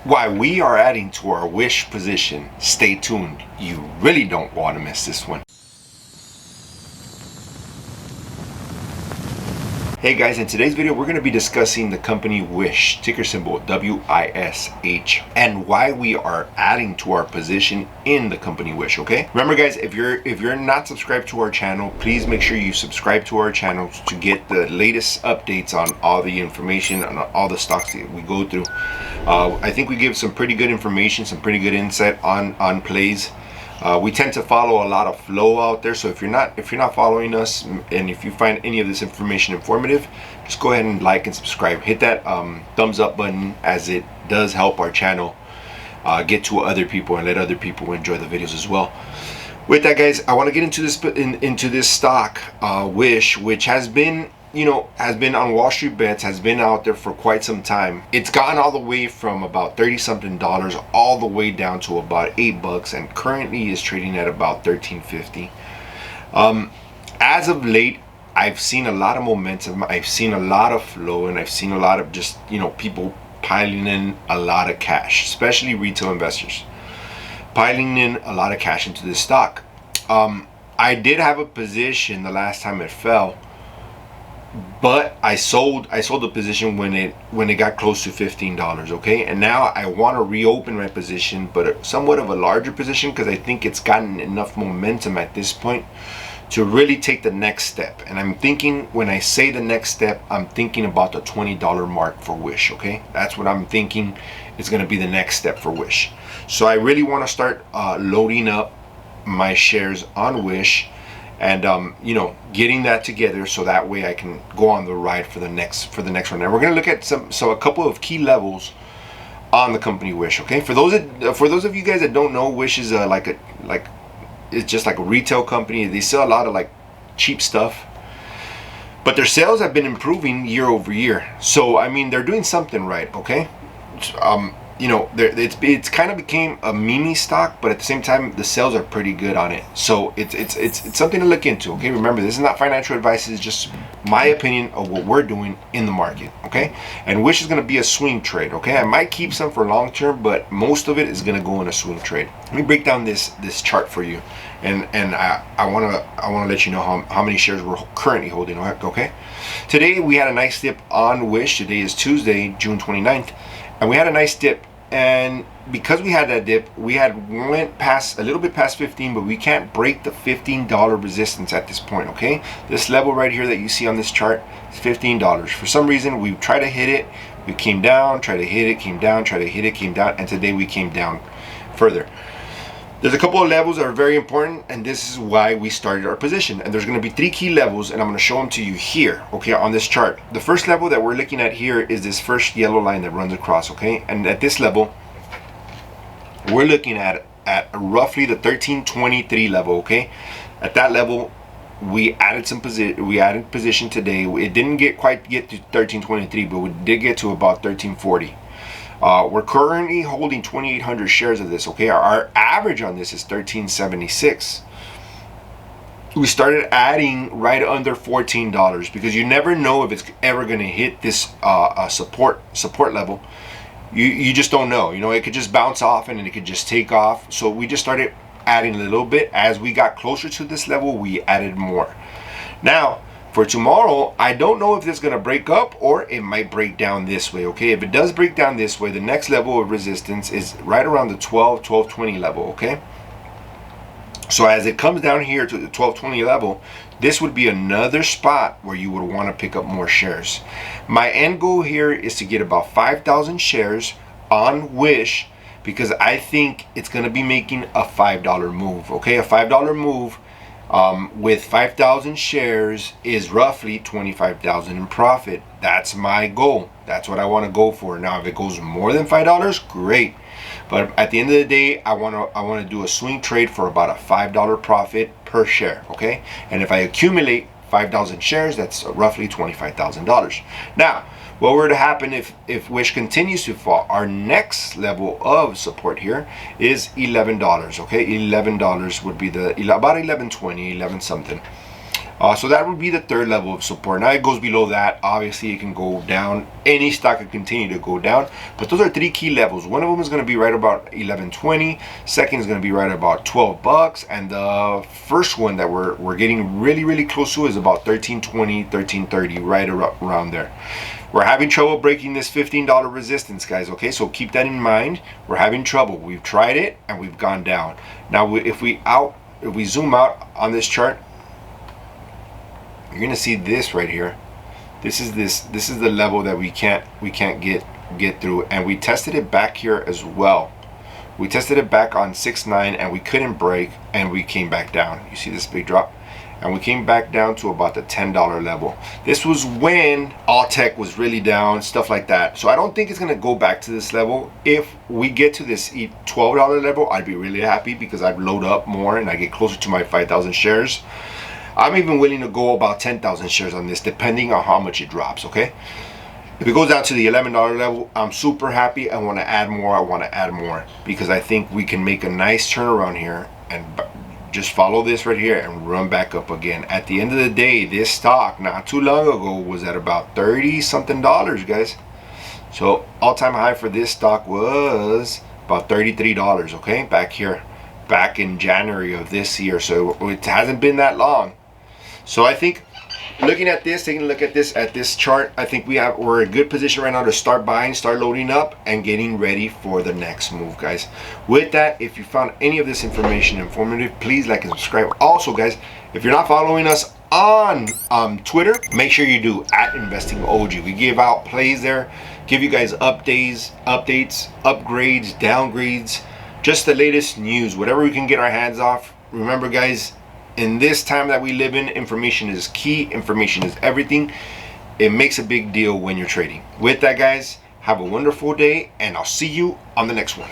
why we are adding to our wish position. Stay tuned. You really don't want to miss this one. Hey guys, in today's video we're going to be discussing the company Wish, ticker symbol WISH, and why we are adding to our position in the company Wish. Okay, remember guys, if you're not subscribed to our channel, please make sure you subscribe to our channel to get the latest updates on all the information on all the stocks that we go through. I think we give some pretty good information, some pretty good insight on plays. We tend to follow a lot of flow out there, so if you're not following us, and if you find any of this information informative, just go ahead and like and subscribe. Hit that thumbs up button, as it does help our channel get to other people and let other people enjoy the videos as well. With that guys, I want to get into this stock, Wish, which has been on Wall Street Bets, has been out there for quite some time. It's gone all the way from about $30-something all the way down to about $8, and currently is trading at about $13.50. As of late, I've seen a lot of momentum, I've seen a lot of flow, and I've seen a lot of just people piling in a lot of cash, especially retail investors piling in a lot of cash into this stock. I did have a position the last time it fell, but I sold the position when it got close to $15. Okay, and now I want to reopen my position, but somewhat of a larger position, because I think it's gotten enough momentum at this point to really take the next step. And I'm thinking, when I say the next step, I'm thinking about the $20 mark for Wish. Okay, that's what I'm thinking is going to be the next step for Wish. So I really want to start loading up my shares on Wish, and getting that together, so that way I can go on the ride for the next one. And we're going to look at a couple of key levels on the company Wish. Okay, for those of you guys that don't know, Wish is it's just like a retail company. They sell a lot of like cheap stuff, but their sales have been improving year over year. So I mean, they're doing something right. Okay, it's kind of became a meme stock, but at the same time the sales are pretty good on it. So it's something to look into. Okay, remember, this is not financial advice, it's just my opinion of what we're doing in the market. Okay, and Wish is going to be a swing trade. Okay, I might keep some for long term, but most of it is going to go in a swing trade. Let me break down this chart for you, and I want to let you know how many shares we're currently holding. Okay, today we had a nice dip on Wish. Today is Tuesday, June 29th. And we had a nice dip, and because we had that dip, we went past a little bit past 15, but we can't break the $15 resistance at this point. Okay, this level right here that you see on this chart is $15. For some reason, we tried to hit it, we came down, tried to hit it, came down, tried to hit it, came down, and today we came down further. There's a couple of levels that are very important, and this is why we started our position. And there's going to be 3 key levels, and I'm going to show them to you here, okay, on this chart. The first level that we're looking at here is this first yellow line that runs across. Okay, and at this level, we're looking at roughly the 1323 level. Okay, at that level, we added position today. It didn't quite get to 1323, but we did get to about 1340. We're currently holding 2,800 shares of this. Okay, our average on this is 1376. We started adding right under $14, because you never know if it's ever going to hit this support level. You just don't know. It could just bounce off and it could just take off. So we just started adding a little bit. As we got closer to this level, we added more. Now, for tomorrow, I don't know if this is going to break up or it might break down this way. Okay, if it does break down this way, the next level of resistance is right around the 1220 level. Okay, so as it comes down here to the 1220 level, this would be another spot where you would want to pick up more shares. My end goal here is to get about 5,000 shares on Wish, because I think it's going to be making a $5 move. Okay, a $5 move with 5,000 shares is roughly 25,000 in profit. That's my goal. That's what I want to go for. Now, if it goes more than $5, great. But at the end of the day, I want to do a swing trade for about a $5 profit per share. Okay, and if I accumulate 5,000 shares, that's roughly $25,000. Now, what were to happen if Wish continues to fall? Our next level of support here is $11. Okay, $11 would be about 11.20, 11 something. So that would be the third level of support. Now it goes below that. Obviously, it can go down. Any stock can continue to go down. But those are three key levels. One of them is going to be right about 11.20. Second is going to be right about $12. And the first one that we're getting really, really close to is about 13.20, 13.30, right around there. We're having trouble breaking this $15 resistance, guys. Okay, so keep that in mind. We're having trouble. We've tried it and we've gone down. Now, if we zoom out on this chart, you're gonna see this right here. This is the level that we can't get through, and we tested it back here as well. We tested it back on 6.9 and we couldn't break, and we came back down. You see this big drop, and we came back down to about the $10 level. This was when all tech was really down, stuff like that. So I don't think it's gonna go back to this level. If we get to this $12 level, I'd be really happy because I'd load up more and I get closer to my 5,000 shares. I'm even willing to go about 10,000 shares on this, depending on how much it drops, okay? If it goes down to the $11 level, I'm super happy. I want to add more, because I think we can make a nice turnaround here and just follow this right here and run back up again. At the end of the day, this stock not too long ago was at about 30 something dollars, guys. So all-time high for this stock was about $33, okay? Back here, back in January of this year. So it hasn't been that long. So I think looking at this, taking a look at this chart, I think we're in a good position right now to start buying, start loading up, and getting ready for the next move, guys. With that, if you found any of this information informative, please like and subscribe. Also, guys, if you're not following us on Twitter, make sure you do @InvestingOG. We give out plays there, give you guys updates, upgrades, downgrades, just the latest news, whatever we can get our hands off. Remember, guys, in this time that we live in, information is key. Information is everything. It makes a big deal when you're trading. With that, guys, have a wonderful day, and I'll see you on the next one.